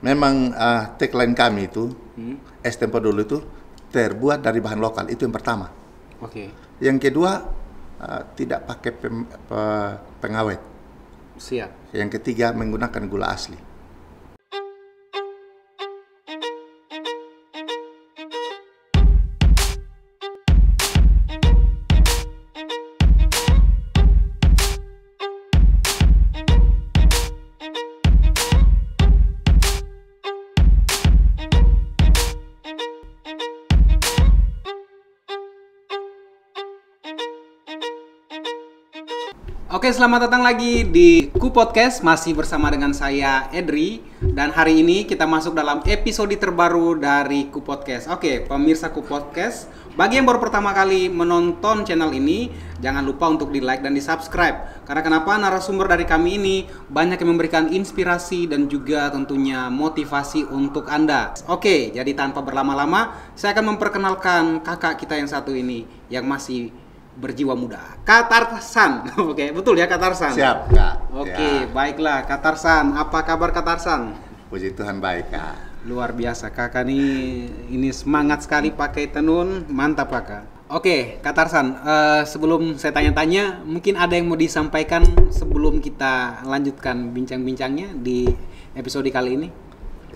Memang tagline kami itu, es tempo dulu itu terbuat dari bahan lokal, itu yang pertama. Oke. Yang kedua, tidak pakai pengawet. Siap. Yang ketiga, menggunakan gula asli. Oke, selamat datang lagi di Ku Podcast, masih bersama dengan saya Edri, dan hari ini kita masuk dalam episode terbaru dari Ku Podcast. Oke, pemirsa Ku Podcast, bagi yang baru pertama kali menonton channel ini, jangan lupa untuk di-like dan di-subscribe. Karena kenapa? Narasumber dari kami ini banyak yang memberikan inspirasi dan juga tentunya motivasi untuk Anda. Oke, jadi tanpa berlama-lama, saya akan memperkenalkan kakak kita yang satu ini yang masih berjiwa muda, Kak Tarsan. Oke, betul ya Kak Tarsan? Siap, Kak. Oke, Ya. Baiklah Kak Tarsan. Apa kabar Kak Tarsan? Puji Tuhan baik, Kak. Luar biasa, Kakak ini semangat sekali pakai tenun, mantap Kakak. Oke, Kak Tarsan, sebelum saya tanya-tanya, mungkin ada yang mau disampaikan sebelum kita lanjutkan bincang-bincangnya di episode kali ini?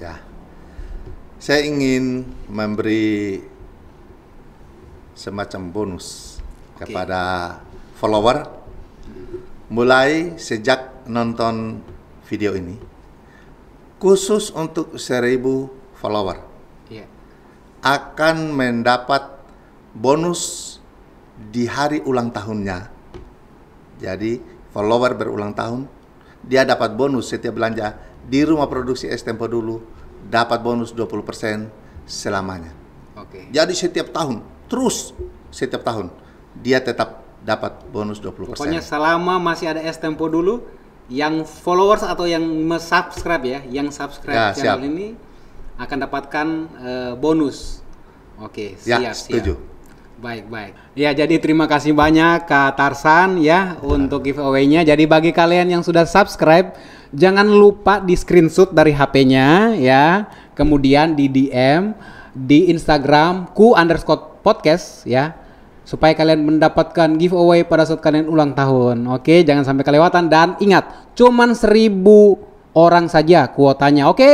Ya. Saya ingin memberi semacam bonus kepada follower mulai sejak nonton video ini, khusus untuk 1000 follower akan mendapat bonus di hari ulang tahunnya. Jadi follower berulang tahun, dia dapat bonus setiap belanja di rumah produksi Es Tempo Dulu, dapat bonus 20% selamanya. Jadi setiap tahun, terus setiap tahun dia tetap dapat bonus 20%. Pokoknya selama masih ada Es Tempo Dulu, yang followers atau yang subscribe ya, yang subscribe channel ini akan dapatkan bonus. Oke, siap. Ya, setuju. Baik. Ya, jadi terima kasih banyak Kak Tarsan ya untuk giveaway-nya. Jadi bagi kalian yang sudah subscribe, jangan lupa di screenshot dari HP-nya ya. Kemudian di DM di Instagram ku_podcast ya, supaya kalian mendapatkan giveaway pada saat kalian ulang tahun. Oke, jangan sampai kelewatan. Dan ingat, cuman 1000 orang saja kuotanya. Oke.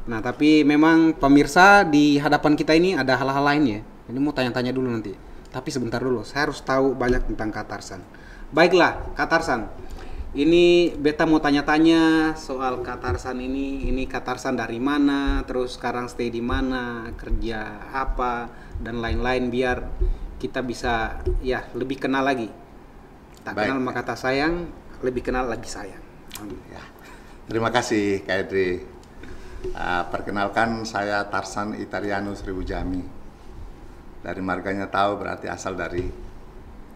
Nah, tapi memang pemirsa, di hadapan kita ini ada hal-hal lain ya. Ini mau tanya-tanya dulu nanti. Tapi sebentar dulu, saya harus tahu banyak tentang Kak Tarsan. Baiklah, Kak Tarsan. Ini beta mau tanya-tanya soal Kak Tarsan ini Kak Tarsan dari mana, terus sekarang stay di mana, kerja apa, dan lain-lain, biar kita bisa ya lebih kenal lagi. Tak kenal maka kata sayang, lebih kenal lagi sayang. Ya. Terima kasih Kak Edri. Perkenalkan, saya Tarsan Itarianus Ribujami. Dari marganya tahu, berarti asal dari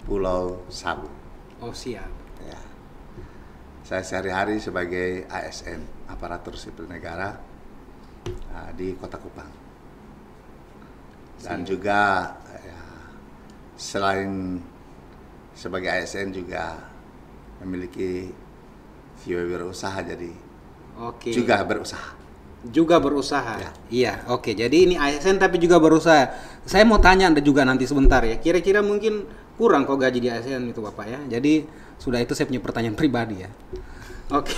Pulau Sabu. Oh, siap. Ya. Saya sehari-hari sebagai ASN, aparatur sipil negara, di Kota Kupang. Dan juga ya, selain sebagai ASN juga memiliki jiwa wirausaha, jadi juga berusaha ya. Iya, oke. Jadi ini ASN tapi juga berusaha. Saya mau tanya Anda juga nanti sebentar ya, kira-kira mungkin kurang kok gaji di ASN itu Bapak ya. Jadi sudah, itu saya punya pertanyaan pribadi ya. Oke.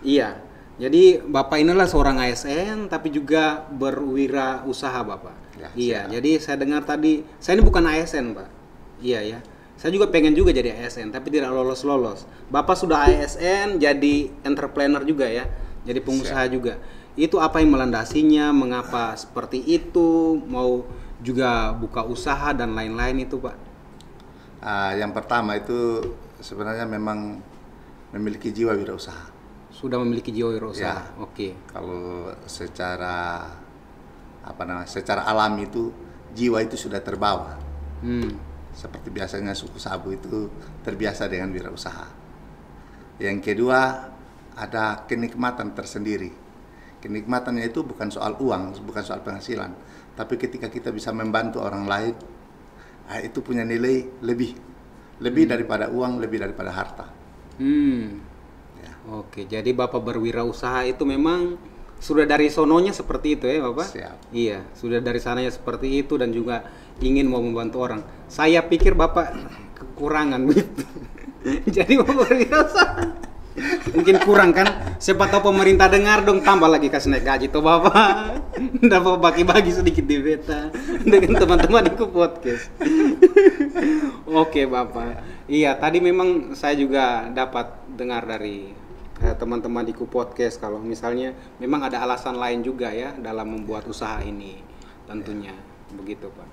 Iya, jadi Bapak inilah seorang ASN tapi juga berwirausaha Bapak. Ya, iya, siap. Jadi saya dengar tadi, saya ini bukan ASN Pak. Iya ya, saya juga pengen juga jadi ASN tapi tidak lolos-lolos. Bapak sudah ASN, jadi entrepreneur juga ya, jadi pengusaha juga. Itu apa yang melandasinya, mengapa seperti itu, mau juga buka usaha dan lain-lain itu Pak? Yang pertama itu sebenarnya memang memiliki jiwa wirausaha. Sudah memiliki jiwa wirausaha. Ya. Oke. Kalau secara secara alami itu jiwa itu sudah terbawa. Seperti biasanya suku Sabu itu terbiasa dengan wirausaha. Yang kedua, ada kenikmatan tersendiri. Kenikmatannya itu bukan soal uang, bukan soal penghasilan, tapi ketika kita bisa membantu orang lain, itu punya nilai lebih daripada uang, lebih daripada harta. Ya. Oke, jadi Bapak berwirausaha itu memang sudah dari sononya seperti itu ya Bapak? Siap. Iya, sudah dari sananya seperti itu dan juga ingin mau membantu orang. Saya pikir Bapak kekurangan begitu. Jadi mau berwirausaha. Mungkin kurang kan? Siapa tahu pemerintah dengar dong, tambah lagi kasih naik gaji tuh Bapak. Dapat bagi-bagi sedikit di beta dengan teman-teman di podcast. Oke Bapak. Iya, tadi memang saya juga dapat dengar dari teman-teman di podcast kalau misalnya memang ada alasan lain juga ya dalam membuat usaha ini tentunya begitu Pak.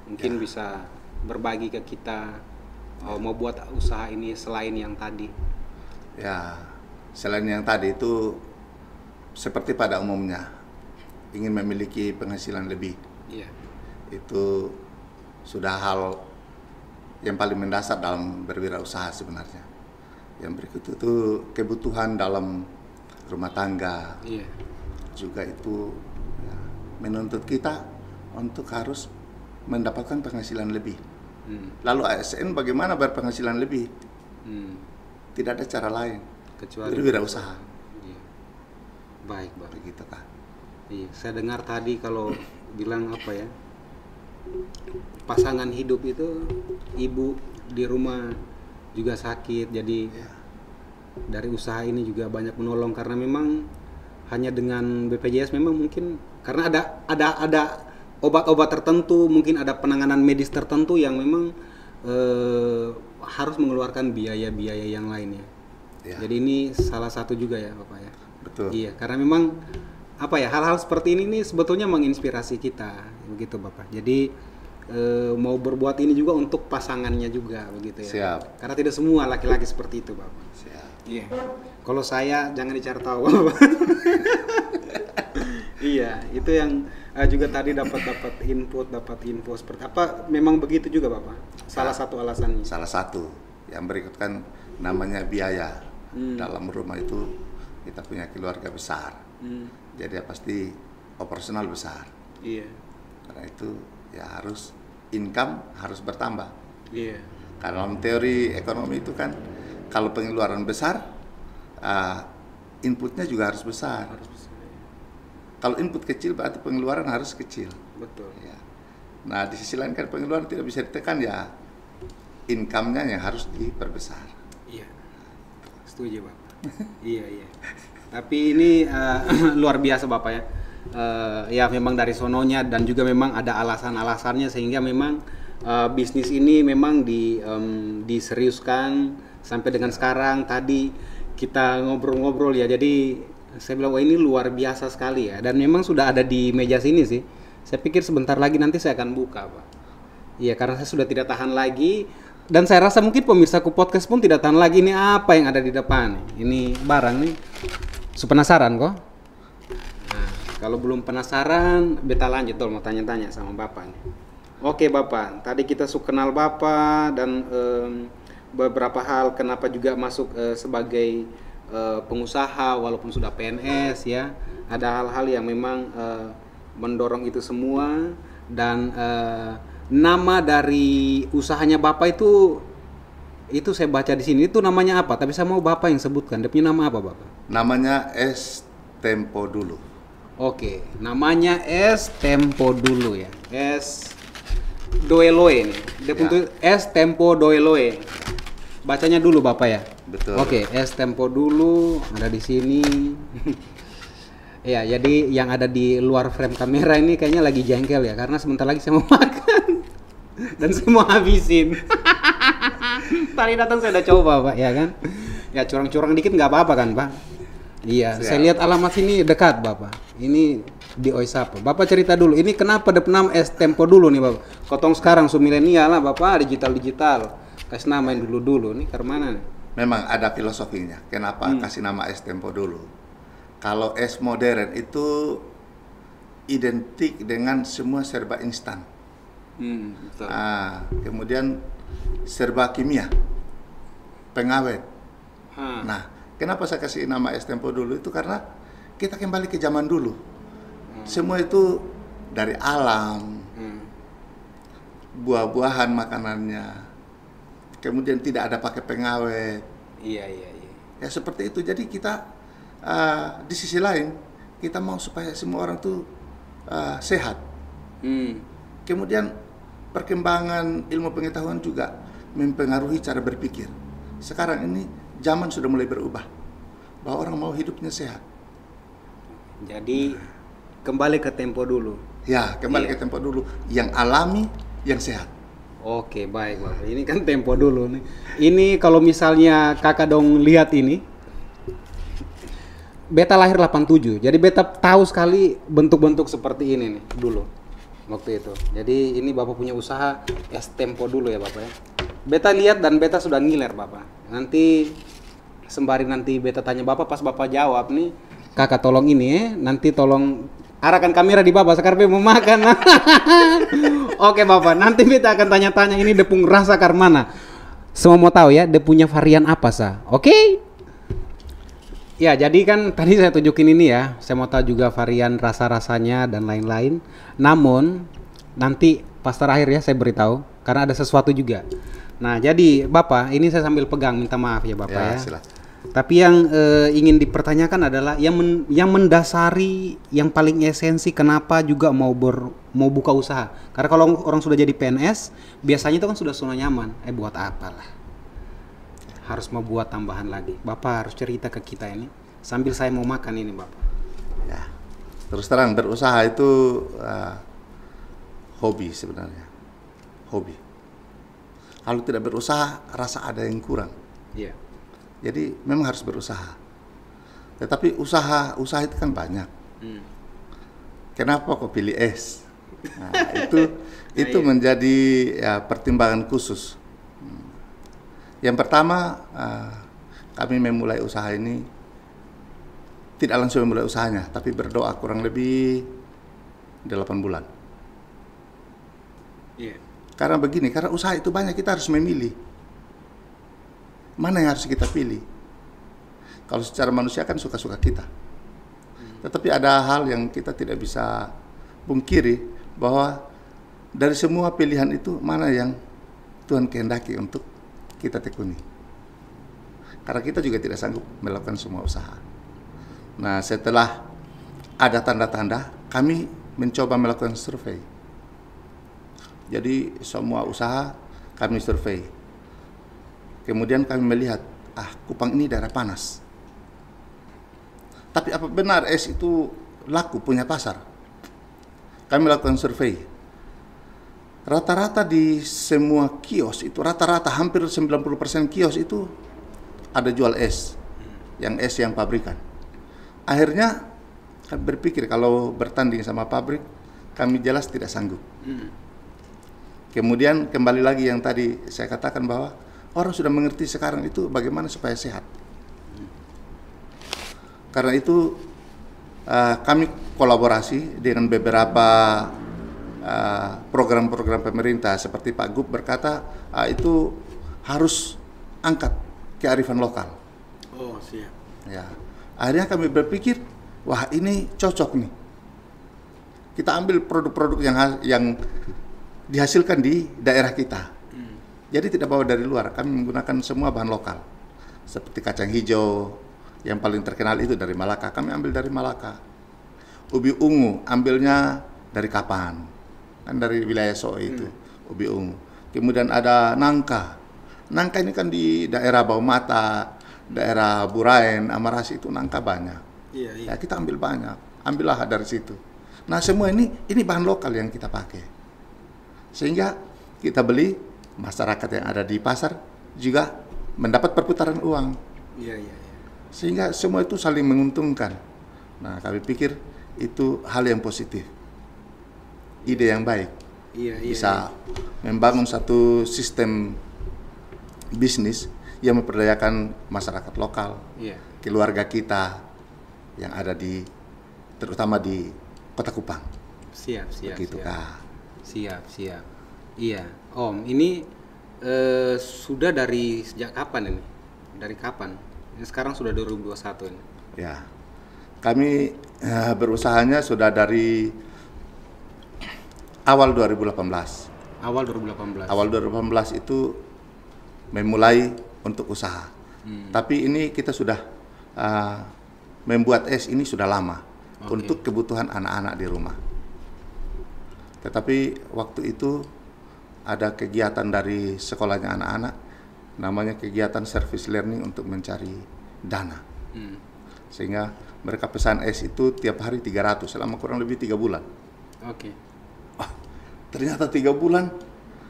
Mungkin bisa berbagi ke kita mau buat usaha ini selain yang tadi. Ya, selain yang tadi itu seperti pada umumnya ingin memiliki penghasilan lebih. Iya. Itu sudah hal yang paling mendasar dalam berwirausaha sebenarnya. Yang berikut itu kebutuhan dalam rumah tangga. Iya. Juga itu ya, menuntut kita untuk harus mendapatkan penghasilan lebih. Lalu ASN bagaimana berpenghasilan lebih? Tidak ada cara lain Kecuali berwirausaha. Iya. Baik, Pak. Begitu Kak. Iya, saya dengar tadi kalau bilang apa ya? Pasangan hidup itu ibu di rumah juga sakit, jadi dari usaha ini juga banyak menolong karena memang hanya dengan BPJS memang mungkin karena ada obat-obat tertentu, mungkin ada penanganan medis tertentu yang memang harus mengeluarkan biaya-biaya yang lainnya. Ya. Jadi ini salah satu juga ya Bapak ya. Betul. Iya, karena memang apa ya hal-hal seperti ini nih sebetulnya menginspirasi kita begitu Bapak. Jadi mau berbuat ini juga untuk pasangannya juga begitu ya. Siap. Karena tidak semua laki-laki seperti itu Bapak. Siap. Iya. Kalau saya jangan dicari tahu Bapak. Iya, itu yang juga tadi dapat info seperti apa memang begitu juga Bapak. Salah satu alasannya. Salah satu yang berikut kan namanya biaya. Dalam rumah itu kita punya keluarga besar. Jadi ya pasti operasional besar. Iya. Karena itu ya harus income harus bertambah. Iya. Karena dalam teori ekonomi itu kan kalau pengeluaran besar, inputnya juga harus besar. Kalau input kecil berarti pengeluaran harus kecil. Betul. Ya. Nah di sisi lain kan pengeluaran tidak bisa ditekan ya, income-nya yang harus diperbesar. Iya. Setuju Bapak. Iya. Tapi ini luar biasa Bapak ya. Ya memang dari sononya dan juga memang ada alasan-alasannya sehingga memang bisnis ini memang diseriuskan sampai dengan sekarang. Tadi kita ngobrol-ngobrol ya, jadi saya bilang wah ini luar biasa sekali ya, dan memang sudah ada di meja sini sih. Saya pikir sebentar lagi nanti saya akan buka Pak. Iya, karena saya sudah tidak tahan lagi dan saya rasa mungkin pemirsaku podcast pun tidak tahan lagi ini apa yang ada di depan. Ini barang nih. Penasaran kok? Nah, kalau belum penasaran, beta lanjut dong mau tanya-tanya sama Bapak nih. Oke Bapak, tadi kita kenal Bapak dan beberapa hal kenapa juga masuk sebagai pengusaha walaupun sudah PNS ya. Ada hal-hal yang memang mendorong itu semua dan nama dari usahanya Bapak itu saya baca di sini itu namanya apa? Tapi saya mau Bapak yang sebutkan. Dia punya nama apa Bapak? Namanya Es Tempo Dulu. Oke, namanya Es Tempo Dulu ya. Es Doeloe nih. Dia punya Es Tempo Doeloe. Bacanya dulu Bapak ya. Betul. Oke, Es Tempo Dulu ada di sini. Ya, jadi yang ada di luar frame kamera ini kayaknya lagi jengkel ya karena sebentar lagi saya mau makan dan saya mau habisin. Tadi datang saya udah coba Pak ya kan. Ya curang-curang dikit nggak apa-apa kan Pak. Iya, Siap. saya lihat alamat sini dekat Bapak. Ini di Oisapa. Bapak cerita dulu. Ini kenapa ada nama Es Tempo Dulu nih Bapak? Kotong sekarang milenial lah Bapak, digital. Kasih nama yang dulu-dulu. Nih ke mana nih? Memang ada filosofinya. Kenapa kasih nama Es Tempo Dulu? Kalau es modern itu identik dengan semua serba instan. Betul. Kemudian serba kimia, pengawet. Nah, kenapa saya kasih nama Es Tempo Dulu itu karena kita kembali ke zaman dulu. Semua itu dari alam, buah-buahan makanannya. Kemudian tidak ada pakai pengawet. Iya. Ya seperti itu. Jadi kita di sisi lain kita mau supaya semua orang tuh sehat. Kemudian perkembangan ilmu pengetahuan juga mempengaruhi cara berpikir. Sekarang ini zaman sudah mulai berubah, bahwa orang mau hidupnya sehat. Jadi kembali ke tempo dulu. Ya, kembali ke tempo dulu, yang alami, yang sehat. Oke, baik Bapak. Ini kan tempo dulu nih. Ini kalau misalnya kakak dong lihat ini, beta lahir 87. Jadi beta tahu sekali bentuk-bentuk seperti ini nih dulu waktu itu. Jadi ini Bapak punya usaha es tempo dulu ya Bapak ya. Beta lihat dan beta sudah ngiler Bapak. Nanti sembari nanti beta tanya Bapak, pas Bapak jawab nih, kakak tolong ini nanti tolong arahkan kamera di Bapak, sekarang mau makan. Oke Bapak, nanti beta akan tanya-tanya ini depung rasa karmana. Semua mau tahu ya, dia punya varian apa sah? Oke? Ya, jadi kan tadi saya tunjukin ini ya. Saya mau tahu juga varian rasa-rasanya dan lain-lain. Namun nanti pas terakhir ya saya beritahu karena ada sesuatu juga. Nah, jadi Bapak, ini saya sambil pegang, minta maaf ya Bapak ya. Silakan. Tapi yang ingin dipertanyakan adalah yang mendasari, yang paling esensi kenapa juga mau buka usaha. Karena kalau orang sudah jadi PNS, biasanya itu kan sudah zona nyaman. Buat apalah? Harus mau buat tambahan lagi. Bapak harus cerita ke kita ini sambil saya mau makan ini Bapak. Ya, terus terang berusaha itu hobi sebenarnya. Hobi. Kalau tidak berusaha, rasa ada yang kurang. Iya. Jadi memang harus berusaha. Tetapi usaha itu kan banyak. Kenapa kok pilih es? Nah, itu menjadi ya, pertimbangan khusus. Yang pertama, kami memulai usaha ini tidak langsung memulai usahanya, tapi berdoa kurang lebih 8 bulan. Yeah. Karena begini, karena usaha itu banyak, kita harus memilih. Mana yang harus kita pilih? Kalau secara manusia kan suka-suka kita. Tetapi ada hal yang kita tidak bisa pungkiri, bahwa dari semua pilihan itu mana yang Tuhan kehendaki untuk kita tekuni. Karena kita juga tidak sanggup melakukan semua usaha. Nah, setelah ada tanda-tanda, kami mencoba melakukan survei. Jadi semua usaha kami survei. Kemudian kami melihat, Kupang ini daerah panas. Tapi apa benar es itu laku, punya pasar? Kami lakukan survei. Rata-rata di semua kios itu, rata-rata hampir 90% kios itu ada jual es. Yang es yang pabrikan. Akhirnya kami berpikir kalau bertanding sama pabrik, kami jelas tidak sanggup. Kemudian kembali lagi yang tadi saya katakan bahwa orang sudah mengerti sekarang itu bagaimana supaya sehat. Karena itu kami kolaborasi dengan beberapa program-program pemerintah seperti Pak Gub berkata itu harus angkat kearifan lokal. Oh, siap. Ya. Akhirnya kami berpikir, wah ini cocok nih. Kita ambil produk-produk yang dihasilkan di daerah kita. Jadi tidak bawa dari luar, kami menggunakan semua bahan lokal. Seperti kacang hijau, yang paling terkenal itu dari Malaka, kami ambil dari Malaka. Ubi ungu, ambilnya dari Kapan, kan dari wilayah Soe itu, ubi ungu. Kemudian ada nangka. Nangka ini kan di daerah Baumata, daerah Buraen, Amarasi itu nangka banyak. Iya. Ya kita ambil banyak, ambillah dari situ. Nah semua ini bahan lokal yang kita pakai. Sehingga kita beli, masyarakat yang ada di pasar juga mendapat perputaran uang. Iya. Sehingga semua itu saling menguntungkan. Nah, kami pikir itu hal yang positif. Ide yang baik. Bisa membangun satu sistem bisnis yang memperdayakan masyarakat lokal, keluarga kita yang ada terutama di Kota Kupang. Siap. Begitu, Kak. Siap. Iya, Om. Ini sudah dari sejak kapan ini? Dari kapan? Ini sekarang sudah 2021 ini. Ya, kami berusahanya sudah dari awal 2018. Awal 2018. Awal 2018 itu memulai untuk usaha. Tapi ini kita sudah membuat es ini sudah lama. untuk kebutuhan anak-anak di rumah. Tetapi waktu itu ada kegiatan dari sekolahnya anak-anak, namanya kegiatan service learning untuk mencari dana. Sehingga mereka pesan es itu tiap hari 300 selama kurang lebih 3 bulan. Ternyata 3 bulan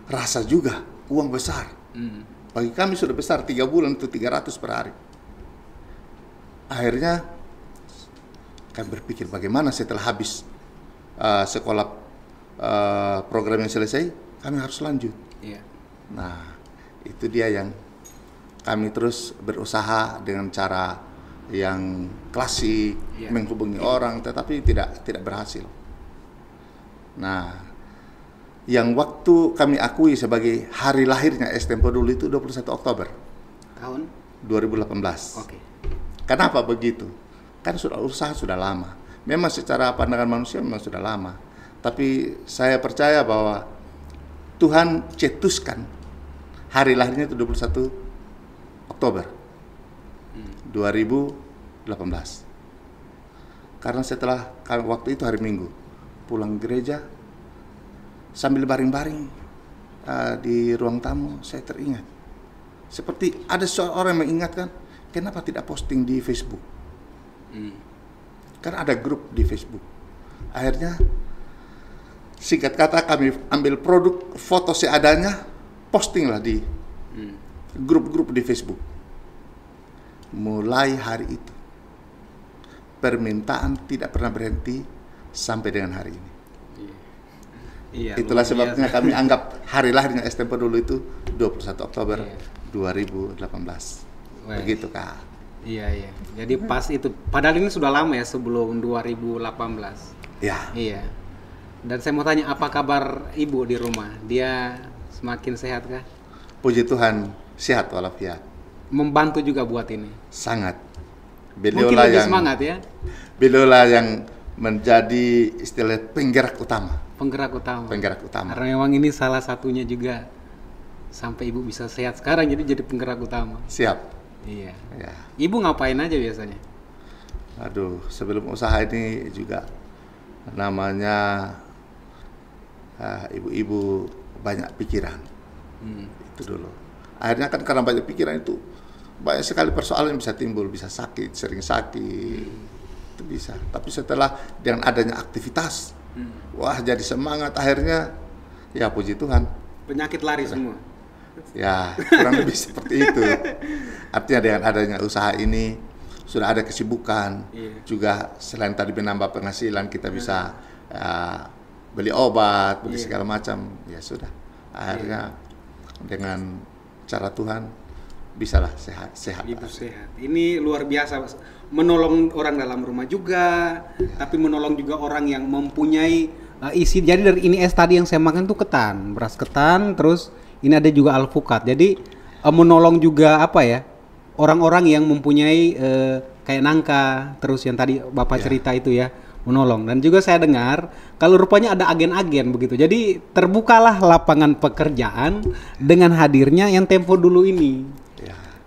rasa juga uang besar. Bagi kami sudah besar 3 bulan itu 300 per hari. Akhirnya kami berpikir bagaimana setelah habis sekolah program yang selesai, kami harus lanjut. Nah, itu dia yang kami terus berusaha dengan cara yang klasik, menghubungi orang, tetapi tidak berhasil. Nah, yang waktu kami akui sebagai hari lahirnya Es Tempo dulu itu 21 Oktober tahun 2018. Kenapa begitu? Kan usaha sudah lama. Memang secara pandangan manusia memang sudah lama. Tapi saya percaya bahwa Tuhan cetuskan hari lahirnya itu 21 Oktober 2018. Karena setelah waktu itu hari Minggu, pulang gereja sambil baring-baring di ruang tamu, saya teringat. Seperti ada seorang yang mengingatkan, kenapa tidak posting di Facebook? Karena ada grup di Facebook. Akhirnya singkat kata kami ambil produk foto seadanya, postinglah di grup-grup di Facebook. Mulai hari itu permintaan tidak pernah berhenti sampai dengan hari ini. Itulah sebabnya kami anggap hari lahirnya Es Tempo dulu itu 21 Oktober 2018. Begitu, Kak. Iya. Jadi pas itu, padahal ini sudah lama ya, sebelum 2018. Iya. Dan saya mau tanya, apa kabar ibu di rumah? Dia semakin sehat kah? Puji Tuhan, sehat walafiat. Membantu juga buat ini? Sangat. Mungkin lebih semangat ya? Beliaulah yang menjadi istilah penggerak utama. Penggerak utama. Karena memang ini salah satunya juga sampai ibu bisa sehat sekarang, jadi penggerak utama. Siap. Iya. Ibu ngapain aja biasanya? Aduh, sebelum usaha ini juga namanya ibu-ibu banyak pikiran. Itu dulu. Akhirnya kan karena banyak pikiran itu banyak sekali persoalan yang bisa timbul, bisa sakit, sering sakit. Itu bisa. Tapi setelah dengan adanya aktivitas, wah jadi semangat, akhirnya ya puji Tuhan. Penyakit lari semua. Ya, kurang lebih seperti itu. Artinya dengan adanya usaha ini sudah ada kesibukan. Juga selain tadi menambah penghasilan, kita bisa beli obat, beli segala macam. Ya sudah. Akhirnya dengan cara Tuhan bisalah sehat. Ibu sehat. Ini luar biasa, menolong orang dalam rumah juga, tapi menolong juga orang yang mempunyai isi. Jadi dari ini es tadi yang saya makan tuh ketan, beras ketan, terus ini ada juga alpukat. Jadi menolong juga orang-orang yang mempunyai kayak nangka, terus yang tadi Bapak cerita itu ya, menolong. Dan juga saya dengar kalau rupanya ada agen-agen begitu. Jadi terbukalah lapangan pekerjaan dengan hadirnya yang Tempo dulu ini.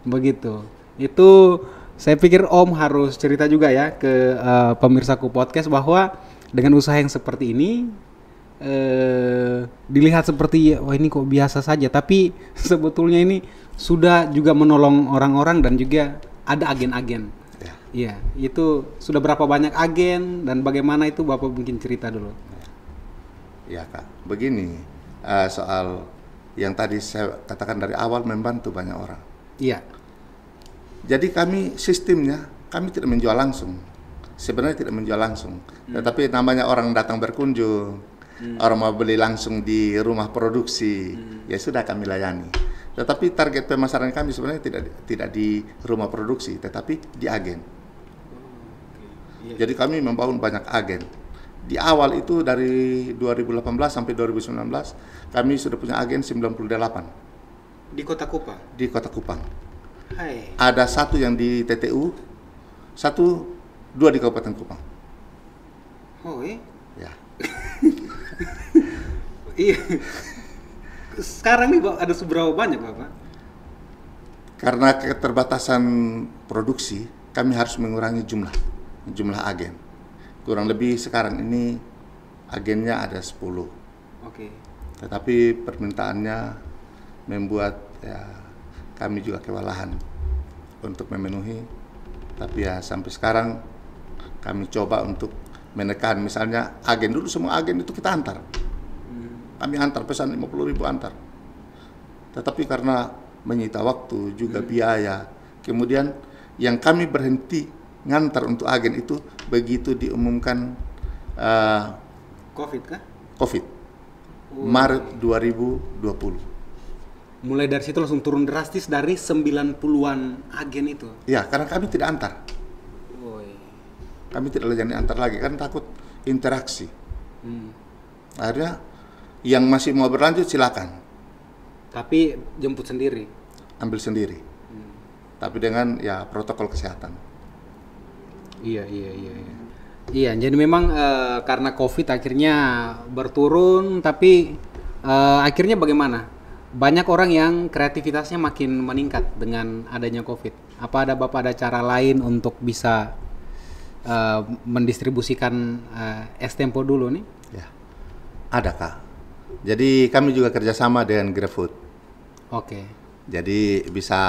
Begitu. Itu saya pikir Om harus cerita juga ya ke pemirsaku podcast bahwa dengan usaha yang seperti ini dilihat seperti wah ini kok biasa saja, tapi sebetulnya ini sudah juga menolong orang-orang dan juga ada agen-agen. Iya, itu sudah berapa banyak agen dan bagaimana itu Bapak mungkin cerita dulu. Ya Kak, begini soal yang tadi saya katakan dari awal, membantu banyak orang. Iya. Jadi kami sistemnya, kami tidak menjual langsung. Sebenarnya tidak menjual langsung. Tetapi namanya orang datang berkunjung, orang mau beli langsung di rumah produksi, ya sudah kami layani. Tetapi target pemasaran kami sebenarnya tidak di rumah produksi, tetapi di agen. Jadi kami membangun banyak agen. Di awal itu dari 2018 sampai 2019, kami sudah punya agen 98. Di Kota Kupang? Di Kota Kupang. Hai. Ada satu yang di TTU, dua di Kabupaten Kupang. Oh ya. Iya. Sekarang nih ada seberapa banyak Bapak? Karena keterbatasan produksi, kami harus mengurangi jumlah agen. kurang lebih sekarang ini agennya ada 10. Oke. Tetapi permintaannya membuat ya kami juga kewalahan untuk memenuhi. Tapi ya sampai sekarang kami coba untuk menekan, misalnya agen dulu, semua agen itu kita antar. Kami antar pesan 50.000 antar. Tetapi karena menyita waktu juga biaya, kemudian yang kami berhenti ngantar untuk agen itu begitu diumumkan COVID kah? COVID Maret 2020. Mulai dari situ langsung turun drastis dari 90-an agen itu. Ya, karena kami tidak antar. Kami tidak jadi antar lagi, kan takut interaksi. Akhirnya yang masih mau berlanjut silakan. Tapi jemput sendiri. Ambil sendiri. Tapi dengan ya protokol kesehatan. Iya. Iya, jadi memang karena COVID akhirnya berturun, tapi akhirnya bagaimana? Banyak orang yang kreativitasnya makin meningkat dengan adanya COVID. Apa Bapak ada cara lain untuk bisa mendistribusikan es tempo dulu nih? Ya, ada Kak. Jadi kami juga kerjasama dengan GrabFood. Oke. Jadi bisa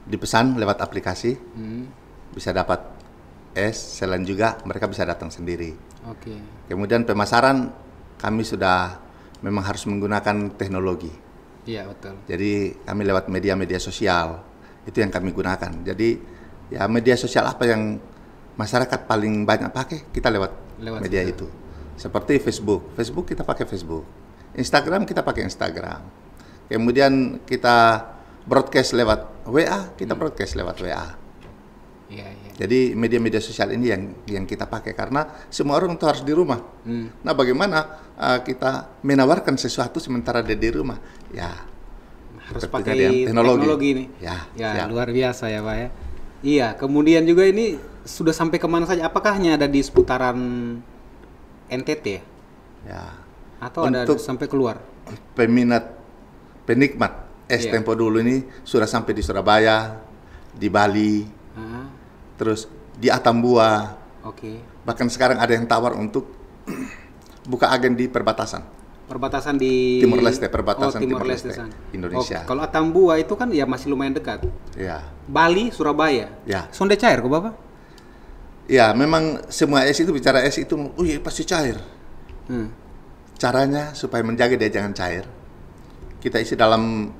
dipesan lewat aplikasi, bisa dapat es, selain juga mereka bisa datang sendiri. Oke. Kemudian pemasaran kami sudah memang harus menggunakan teknologi. Iya, betul. Jadi kami lewat media-media sosial, itu yang kami gunakan. Jadi ya media sosial apa yang masyarakat paling banyak pakai, kita lewat media itu. Seperti Facebook kita pakai Facebook. Instagram kita pakai Instagram. Kemudian kita broadcast lewat WA, kita broadcast lewat WA. Iya. Jadi media-media sosial ini yang kita pakai karena semua orang itu harus di rumah. Nah, bagaimana kita menawarkan sesuatu sementara dia di rumah? Ya, harus pakai teknologi ini. Ya, luar biasa ya, Pak ya. Iya, kemudian juga ini sudah sampai kemana saja? Apakah hanya ada di seputaran NTT ya? Ya. Atau ada sampai keluar? Penikmat es tempo dulu ini sudah sampai di Surabaya, di Bali, terus di Atambua. Oke. Bahkan sekarang ada yang tawar untuk buka agen di perbatasan. Perbatasan di Timur Leste, perbatasan Timur Leste Indonesia. Kalau Atambua itu kan ya masih lumayan dekat. Ya. Bali, Surabaya. Ya. Sonde cair kok Bapak? Ya, memang semua es itu bicara es itu, pasti cair. Caranya supaya menjaga dia jangan cair, kita isi dalam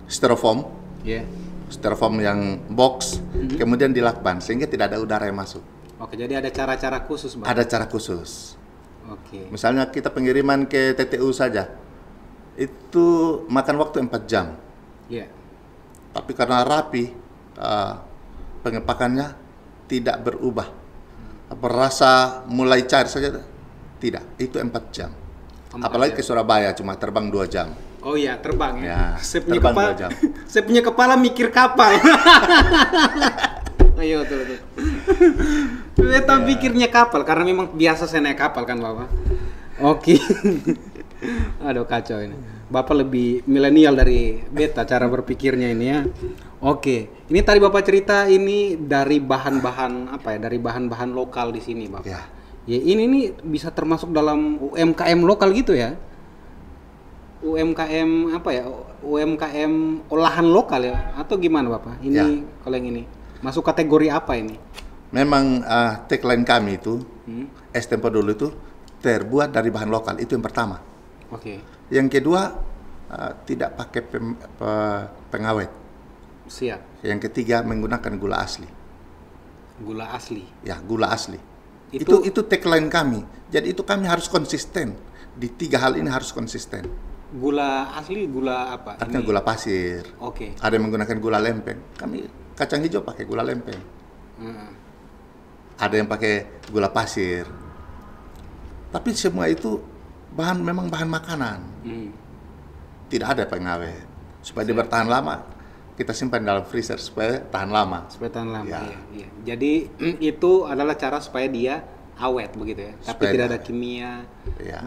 styrofoam. Styrofoam yang box, kemudian dilakban sehingga tidak ada udara yang masuk. Oke, jadi ada cara-cara khusus, Bang? Ada cara khusus. Oke. Misalnya kita pengiriman ke TTU saja, itu makan waktu 4 jam. Iya. Tapi karena rapi, pengepakannya tidak berubah. Rasa mulai cair saja, tidak. Itu 4 jam. Apalagi ke Surabaya cuma terbang 2 jam. Oh iya, terbang ya. Terbang 2 jam. Saya punya kepala mikir kapal. Ayo tuh. Beta pikirnya kapal karena memang biasa saya naik kapal kan Bapak. Oke. Aduh kacau ini. Bapak lebih milenial dari beta cara berpikirnya ini ya. Oke. Ini tadi Bapak cerita ini dari bahan-bahan apa ya? Dari bahan-bahan lokal di sini Bapak. Ya. Ya ini bisa termasuk dalam UMKM lokal gitu ya. UMKM apa ya? UMKM olahan lokal ya atau gimana Bapak? Ini ya. Kalau yang ini masuk kategori apa ini? Memang tagline kami itu es tempo dulu itu terbuat dari bahan lokal, itu yang pertama. Oke. Yang kedua tidak pakai pengawet. Siap. Yang ketiga menggunakan gula asli. Gula asli. Ya, gula asli. Itu tagline kami. Jadi itu kami harus konsisten. Di 3 hal ini harus konsisten. Gula asli, gula apa? Artinya gula pasir. Oke. Ada yang menggunakan gula lempeng. Kami kacang hijau pakai gula lempeng. Ada yang pakai gula pasir. Tapi semua itu memang bahan makanan. Tidak ada pengawet. Supaya dia bertahan lama, kita simpan dalam freezer supaya tahan lama. Supaya tahan lama, iya. Jadi itu adalah cara supaya dia awet begitu ya. Tapi tidak ada kimia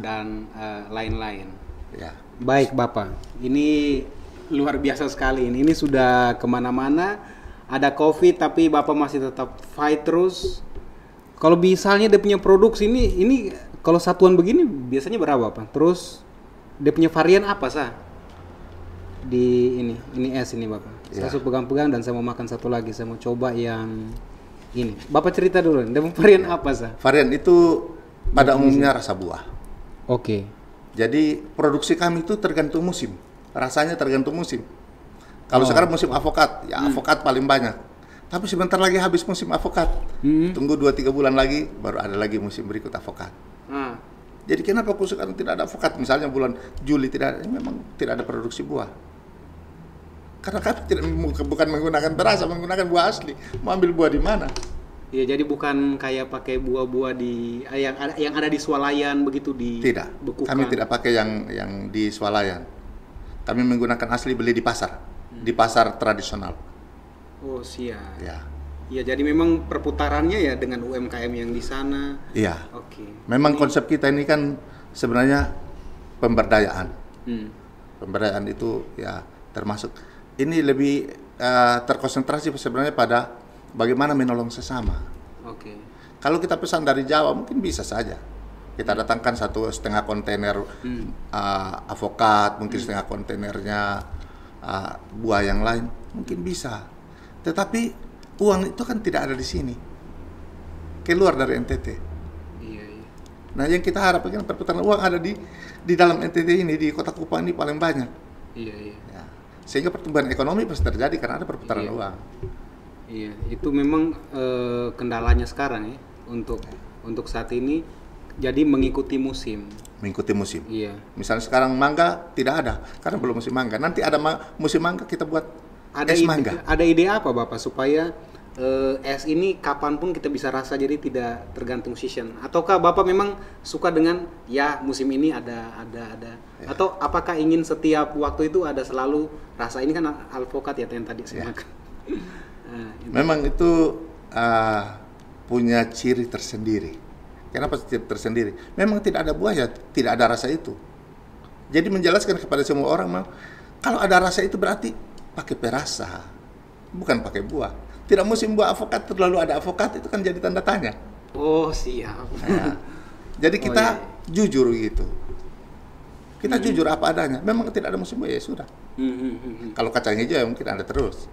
dan lain-lain. Ya. Baik Bapak, ini luar biasa sekali. Ini sudah kemana-mana. Ada COVID tapi Bapak masih tetap fight terus. Kalau misalnya dia punya produksi ini kalau satuan begini biasanya berapa Pak? Terus dia punya varian apa sah? Di ini es ini Bapak. Saya sudah pegang-pegang dan saya mau makan satu lagi. Saya mau coba yang ini. Bapak cerita dulu, dia punya varian apa sah? Varian itu pada umumnya rasa buah. Oke. Jadi produksi kami itu tergantung musim. Rasanya tergantung musim. Kalau sekarang musim avokat, ya avokat paling banyak. Tapi sebentar lagi habis musim avokat. Tunggu 2-3 bulan lagi, baru ada lagi musim berikut avokat. Jadi kenapa kok sekarang tidak ada avokat? Misalnya bulan Juli tidak ada, memang tidak ada produksi buah. Karena kami bukan menggunakan beras, menggunakan buah asli. Mau ambil buah di mana? Iya, jadi bukan kayak pakai buah-buah di yang ada di swalayan begitu di Tidak. bekukan. Kami tidak pakai yang di swalayan. Kami menggunakan asli beli di pasar tradisional. Oh, siap. Ya. Iya, jadi memang perputarannya ya dengan UMKM yang di sana. Iya. Oke. Memang konsep kita ini kan sebenarnya pemberdayaan. Pemberdayaan itu ya termasuk ini lebih terkonsentrasi sebenarnya pada bagaimana menolong sesama. Oke. Kalau kita pesan dari Jawa mungkin bisa saja. Kita datangkan 1,5 kontainer avokat, mungkin setengah kontainernya buah yang lain, mungkin bisa. Tetapi uang itu kan tidak ada di sini, keluar dari NTT. Iya. Nah, yang kita harapkan perputaran uang ada di dalam NTT ini, di Kota Kupang ini paling banyak. Iya. Ya. Sehingga pertumbuhan ekonomi pasti terjadi karena ada perputaran uang. Iya, itu memang kendalanya sekarang ya untuk saat ini. Jadi mengikuti musim. Mengikuti musim. Iya. Misalnya sekarang mangga tidak ada karena belum musim mangga. Nanti ada musim mangga kita buat es mangga. Ada ide apa Bapak supaya es ini kapanpun kita bisa rasa jadi tidak tergantung season? Ataukah Bapak memang suka dengan ya musim ini ada ya. Atau apakah ingin setiap waktu itu ada selalu rasa ini kan alpukat ya yang tadi saya makan. Memang itu punya ciri tersendiri. Kenapa ciri tersendiri? Memang tidak ada buah ya tidak ada rasa itu. Jadi menjelaskan kepada semua orang, kalau ada rasa itu berarti pakai perasa, bukan pakai buah. Tidak musim buah avokat terlalu ada avokat itu kan jadi tanda tanya. Oh, siap. Nah, jadi kita jujur gitu. Kita jujur apa adanya. Memang tidak ada musim buah ya sudah. Kalau kacang hijau ya mungkin ada terus.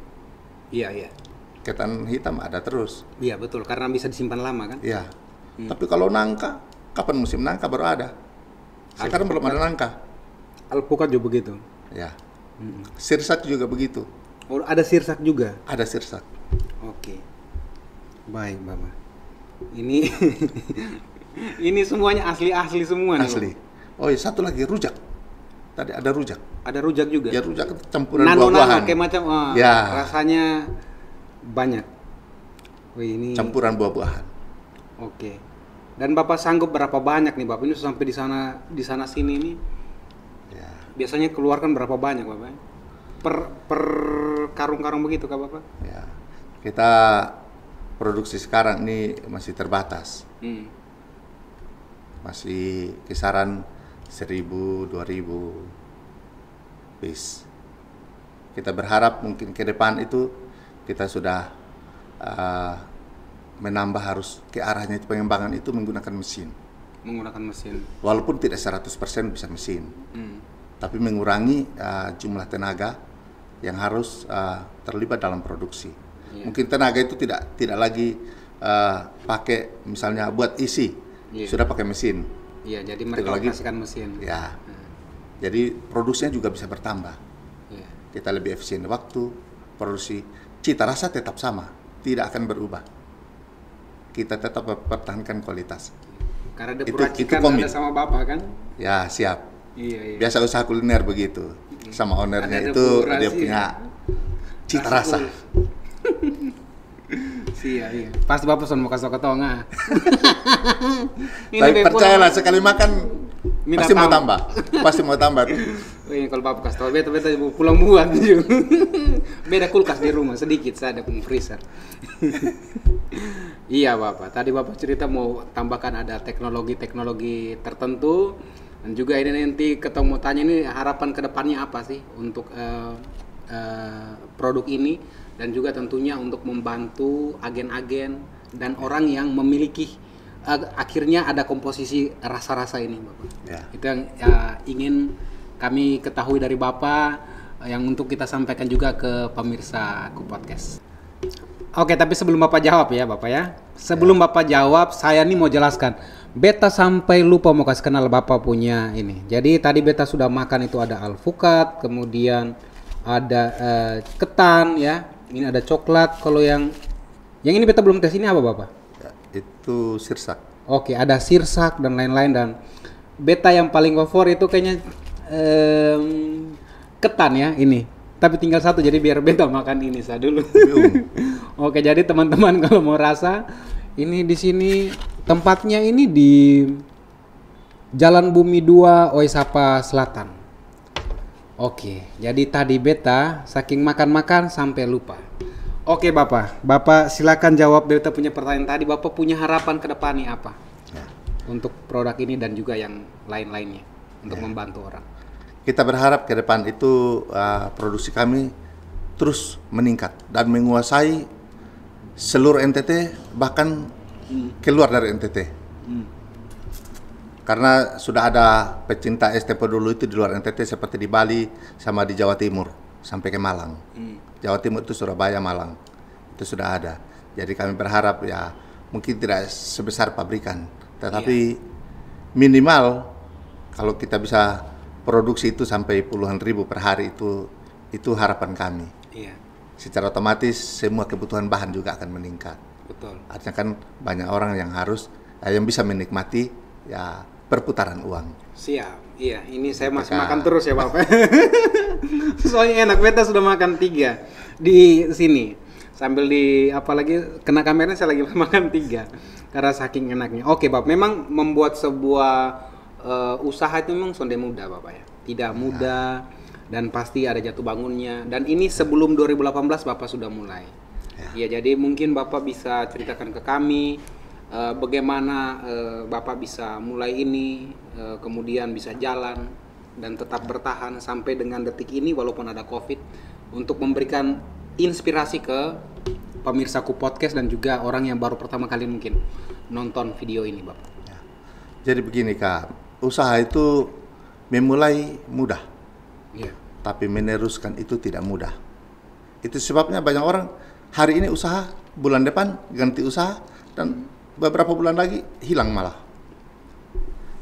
Iya. Ketan hitam ada terus. Iya betul, karena bisa disimpan lama kan. Iya. Tapi kalau nangka, kapan musim nangka baru ada? Sekarang belum ada nangka. Alpukat juga begitu. Ya. Sirsak juga begitu. Oh, ada sirsak juga. Ada sirsak. Oke. Baik, Bapak. Ini ini semuanya asli semua nih. Asli. Oh iya, satu lagi rujak. Tadi ada rujak. Ada rujak juga. Ya rujak campuran Nano buah-buahan. kayak macam ya. Rasanya banyak. Wih, ini campuran buah-buahan. Oke. Dan Bapak sanggup berapa banyak nih Bapak? Ini sampai di sana sini nih. Ya. Biasanya keluarkan berapa banyak Bapak? Per karung-karung begitu kah Bapak? Ya. Kita produksi sekarang ini masih terbatas. Masih kisaran 1.000, 2.000 piece. Kita berharap mungkin ke depan itu kita sudah menambah harus ke arahnya itu pengembangan itu menggunakan mesin. Menggunakan mesin. Walaupun tidak 100% bisa mesin. Tapi mengurangi jumlah tenaga yang harus terlibat dalam produksi. Mungkin tenaga itu tidak lagi pakai misalnya buat isi. Sudah pakai mesin. Iya, jadi mereka operasikan mesin. Ya. Jadi produksinya juga bisa bertambah. Kita lebih efisien waktu, produksi, cita rasa tetap sama, tidak akan berubah. Kita tetap pertahankan kualitas. Karena ada peracikan ada sama Bapak kan? Ya, siap. Iya. Biasa usaha kuliner begitu. Sama ownernya itu dia punya cita rasa. Iya. Pasti Bapak sudah mau kasih ketong Tapi percayalah sekali makan pasti mau tambah. Pasti mau tambah. Ini kalau Bapak kasih tahu beta pulang buat juga. Beda kulkas di rumah sedikit saya ada punya freezer. Iya Bapak, tadi Bapak cerita mau tambahkan ada teknologi tertentu dan juga ini nanti ketemu tanya ini harapan kedepannya apa sih untuk produk ini dan juga tentunya untuk membantu agen-agen dan orang yang memiliki akhirnya ada komposisi rasa-rasa ini Bapak. Ya. Itu yang ingin kami ketahui dari Bapak, yang untuk kita sampaikan juga ke pemirsa Aku Podcast. Oke, tapi sebelum Bapak jawab ya Bapak ya. Sebelum Bapak jawab, saya nih mau jelaskan. Beta sampai lupa mau kasih kenal Bapak punya ini. Jadi tadi Beta sudah makan itu ada alpukat, kemudian ada ketan ya. Ini ada coklat. Kalau yang ini Beta belum tes, ini apa Bapak? Ya, itu sirsak. Oke, ada sirsak dan lain-lain, dan Beta yang paling favorit itu kayaknya ketan ya ini. Tapi tinggal satu, jadi biar Beta makan ini saya dulu. Oke, jadi teman-teman kalau mau rasa, ini di sini tempatnya ini di Jalan Bumi 2, Oisapa Selatan. Oke, jadi tadi Beta saking makan-makan sampai lupa. Oke Bapak silakan jawab Beta punya pertanyaan tadi. Bapak punya harapan ke depannya apa? Ya. Untuk produk ini dan juga yang lain-lainnya untuk membantu orang. Kita berharap ke depan itu produksi kami terus meningkat dan menguasai seluruh NTT, bahkan keluar dari NTT. Karena sudah ada pecinta es tempo dulu itu di luar NTT, seperti di Bali sama di Jawa Timur sampai ke Malang. Jawa Timur itu Surabaya, Malang itu sudah ada. Jadi kami berharap ya mungkin tidak sebesar pabrikan, tetapi minimal kalau kita bisa produksi itu sampai puluhan ribu per hari, itu harapan kami. Iya. Secara otomatis semua kebutuhan bahan juga akan meningkat. Betul. Artinya kan banyak orang yang harus yang bisa menikmati ya perputaran uang. Siap. Iya, ini saya masih makan terus ya Bapak. Soalnya enak, Beta sudah makan 3 di sini. Sambil di apalagi kena kameranya saya lagi makan 3 karena saking enaknya. Oke Bapak, memang membuat sebuah usaha itu memang sonde mudah Bapak ya. Tidak mudah dan pasti ada jatuh bangunnya. Dan ini sebelum 2018 Bapak sudah mulai. Ya, jadi mungkin Bapak bisa ceritakan ke kami bagaimana Bapak bisa mulai ini, kemudian bisa jalan dan tetap bertahan sampai dengan detik ini walaupun ada COVID, untuk memberikan inspirasi ke pemirsa Aku Podcast dan juga orang yang baru pertama kali mungkin nonton video ini Bapak. Ya. Jadi begini Kak, usaha itu memulai mudah, tapi meneruskan itu tidak mudah. Itu sebabnya banyak orang hari ini usaha, bulan depan ganti usaha, dan beberapa bulan lagi hilang malah.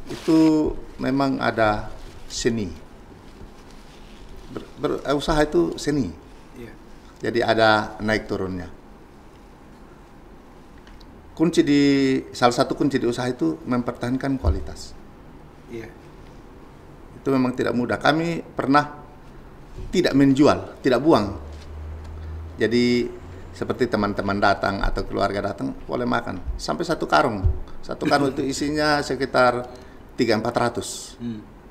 Itu memang ada seni. Usaha itu seni. Jadi ada naik turunnya. Salah satu kunci di usaha itu mempertahankan kualitas. Itu memang tidak mudah. Kami pernah tidak menjual, tidak buang. Jadi seperti teman-teman datang atau keluarga datang, boleh makan sampai 1 karung. 1 karung itu isinya sekitar 300-400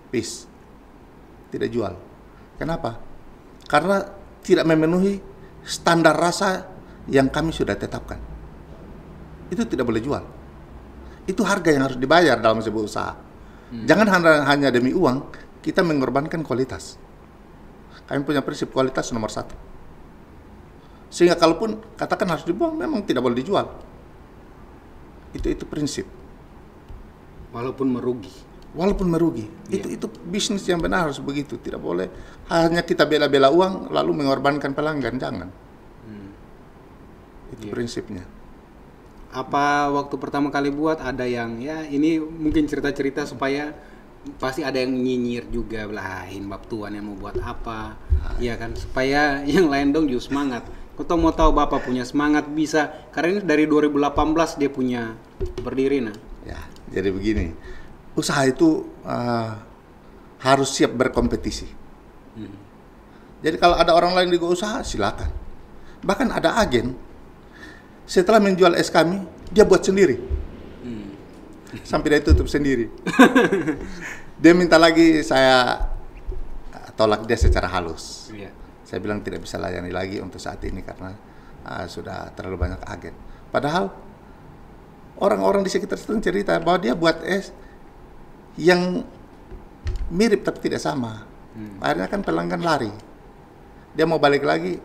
piece. Tidak jual. Kenapa? Karena tidak memenuhi standar rasa yang kami sudah tetapkan. Itu tidak boleh jual. Itu harga yang harus dibayar dalam sebuah usaha. Jangan hanya demi uang kita mengorbankan kualitas. Kami punya prinsip kualitas nomor 1. Sehingga kalaupun katakan harus dibuang, memang tidak boleh dijual. Itu prinsip. Walaupun merugi. Itu bisnis yang benar harus begitu. Tidak boleh hanya kita bela-bela uang lalu mengorbankan pelanggan, jangan. Itu prinsipnya. Apa waktu pertama kali buat ada yang ya ini mungkin cerita-cerita supaya pasti ada yang nyinyir juga, lain bab tuan yang mau buat apa, ya kan, supaya yang lain dong juga semangat. Kau mau tahu Bapak punya semangat bisa, karena ini dari 2018 dia punya berdiri nah. Ya, jadi begini, usaha itu harus siap berkompetisi. Jadi kalau ada orang lain juga usaha, silakan. Bahkan ada agen, setelah menjual es kami, dia buat sendiri. Sampai dia tutup sendiri. Dia minta lagi, saya tolak dia secara halus. Saya bilang tidak bisa layani lagi untuk saat ini karena sudah terlalu banyak agen. Padahal orang-orang di sekitar itu cerita bahwa dia buat es yang mirip tapi tidak sama. Akhirnya kan pelanggan lari. Dia mau balik lagi,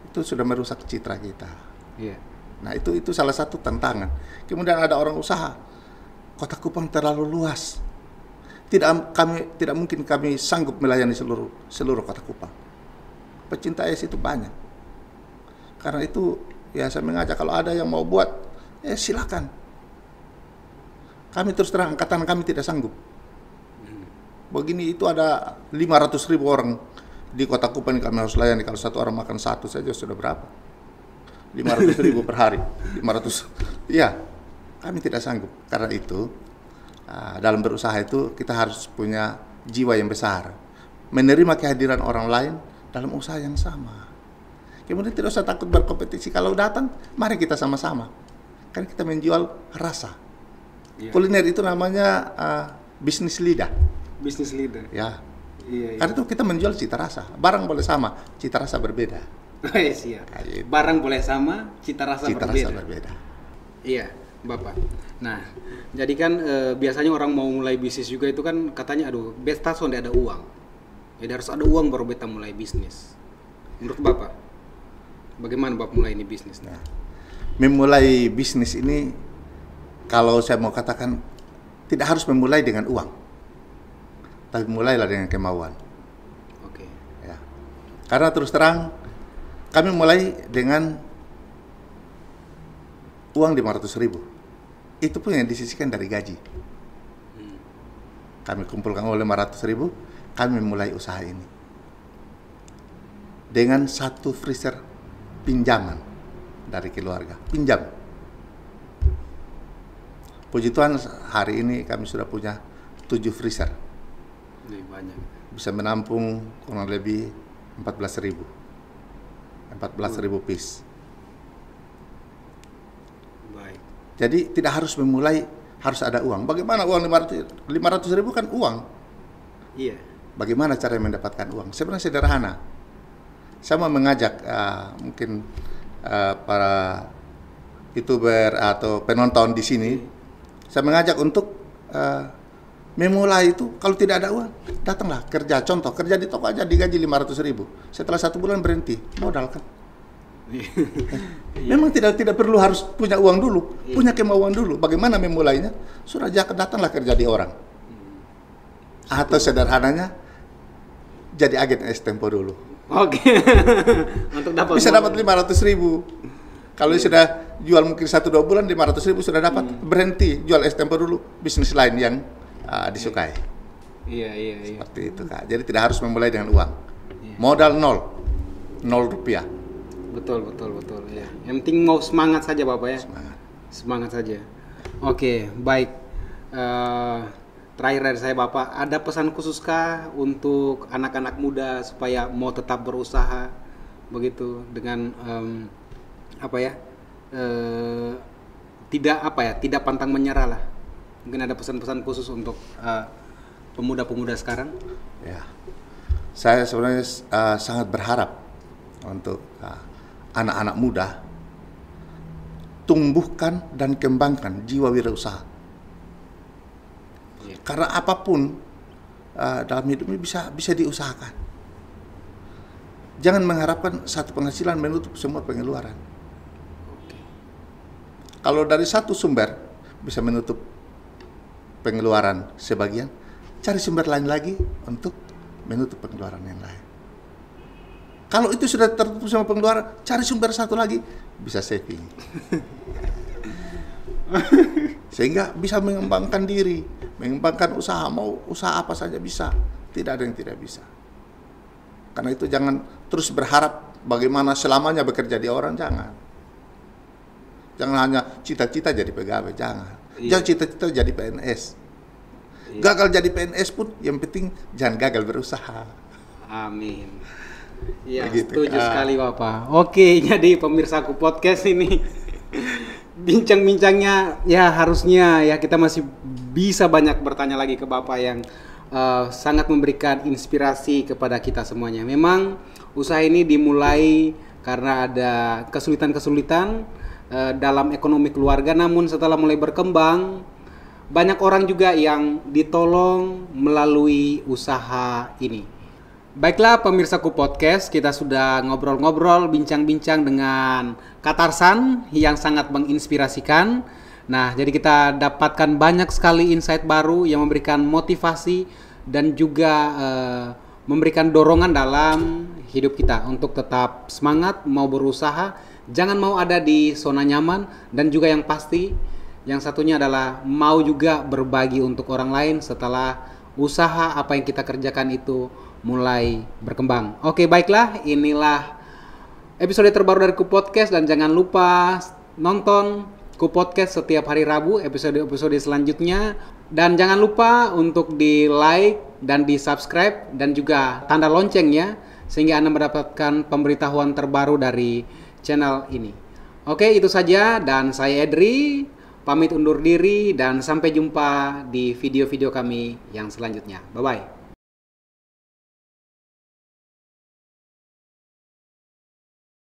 itu sudah merusak citra kita. Nah itu salah satu tantangan. Kemudian ada orang usaha, Kota Kupang terlalu luas. Tidak mungkin kami sanggup melayani seluruh Kota Kupang. Pecinta es itu banyak. Karena itu ya saya mengajak kalau ada yang mau buat, silakan. Kami terus terang, angkatan kami tidak sanggup. Begini itu ada 500.000 orang di Kota Kupang yang kami harus layani. Kalau satu orang makan satu saja sudah berapa? 500.000 per hari. 500. Ya, kami tidak sanggup. Karena itu dalam berusaha itu kita harus punya jiwa yang besar, menerima kehadiran orang lain dalam usaha yang sama. Kemudian tidak usah takut berkompetisi. Kalau datang, mari kita sama-sama. Kan kita menjual rasa. Kuliner itu namanya bisnis lidah. Bisnis lidah. Ya. Karena itu kita menjual cita rasa. Barang boleh sama, cita rasa berbeda. Siap. Barang boleh sama, cita rasa berbeda. Iya, Bapak. Nah, jadi kan biasanya orang mau mulai bisnis juga itu kan katanya aduh, beta sonde ada uang. Jadi harus ada uang baru beta mulai bisnis. Menurut Bapak, bagaimana Bapak mulai ini bisnis? Nah, memulai bisnis ini kalau saya mau katakan tidak harus memulai dengan uang. Tapi mulailah dengan kemauan. Oke. Ya. Karena terus terang kami mulai dengan uang 500.000. Itu pun yang disisihkan dari gaji. Kami kumpulkan uang 500.000, kami mulai usaha ini. Dengan 1 freezer pinjaman dari keluarga. Pinjam. Puji Tuhan hari ini kami sudah punya 7 freezer. Banyak. Bisa menampung kurang lebih 14.000 piece. Baik. Jadi tidak harus memulai harus ada uang. Bagaimana uang 500.000 kan uang? Iya. Bagaimana cara mendapatkan uang? Sebenarnya sederhana. Saya mau mengajak mungkin para YouTuber atau penonton di sini, saya mengajak untuk memulai itu. Kalau tidak ada uang, datanglah kerja. Contoh, kerja di toko aja digaji 500.000. Setelah 1 bulan berhenti, modal kan? Memang tidak perlu harus punya uang dulu, punya kemauan dulu. Bagaimana memulainya? Sudah datanglah kerja di orang. Atau sederhananya, jadi agen es tempo dulu. Oke. Untuk dapat bisa dapat 500.000. Kalau sudah jual mungkin 1-2 bulan 500.000 sudah dapat, berhenti jual es tempo dulu, bisnis lain yang disukai. Iya. Seperti itu Kak. Jadi tidak harus memulai dengan uang. Modal 0 rupiah. Betul ya. Yang penting mau semangat saja Bapak ya. Semangat saja. Oke, baik. Terakhir dari saya Bapak, ada pesan khususkah untuk anak-anak muda supaya mau tetap berusaha begitu dengan tidak pantang menyerah lah. Mungkin ada pesan-pesan khusus untuk pemuda-pemuda sekarang? Ya, saya sebenarnya sangat berharap untuk anak-anak muda tumbuhkan dan kembangkan jiwa wirausaha. Karena apapun dalam hidup ini bisa diusahakan. Jangan mengharapkan satu penghasilan menutup semua pengeluaran. Kalau dari satu sumber bisa menutup pengeluaran sebagian, cari sumber lain lagi untuk menutup pengeluaran yang lain. Kalau itu sudah tertutup sama pengeluaran, cari sumber satu lagi, bisa saving. Sehingga bisa mengembangkan diri, mengembangkan usaha, mau usaha apa saja bisa. Tidak ada yang tidak bisa. Karena itu jangan terus berharap bagaimana selamanya bekerja di orang, jangan. Jangan hanya cita-cita jadi pegawai, jangan. Jangan cita-cita jadi PNS. Gagal jadi PNS pun yang penting jangan gagal berusaha. Amin. Ya, setuju sekali Bapak. Oke, jadi pemirsaku podcast ini bincang-bincangnya ya harusnya ya kita masih bisa banyak bertanya lagi ke Bapak yang sangat memberikan inspirasi kepada kita semuanya. Memang usaha ini dimulai karena ada kesulitan-kesulitan dalam ekonomi keluarga, namun setelah mulai berkembang banyak orang juga yang ditolong melalui usaha ini. Baiklah pemirsa Ku Podcast, kita sudah ngobrol-ngobrol, bincang-bincang dengan Kak Tarsan yang sangat menginspirasikan. Nah, jadi kita dapatkan banyak sekali insight baru yang memberikan motivasi dan juga memberikan dorongan dalam hidup kita untuk tetap semangat, mau berusaha, jangan mau ada di zona nyaman, dan juga yang pasti, yang satunya adalah mau juga berbagi untuk orang lain setelah usaha apa yang kita kerjakan itu mulai berkembang. Oke, baiklah, inilah episode terbaru dari Ku Podcast, dan jangan lupa nonton Ku Podcast setiap hari Rabu, episode-episode selanjutnya. Dan jangan lupa untuk di like dan di subscribe dan juga tanda loncengnya, sehingga Anda mendapatkan pemberitahuan terbaru dari channel ini. Oke, itu saja, dan saya Edri pamit undur diri, dan sampai jumpa di video-video kami yang selanjutnya. Bye-bye.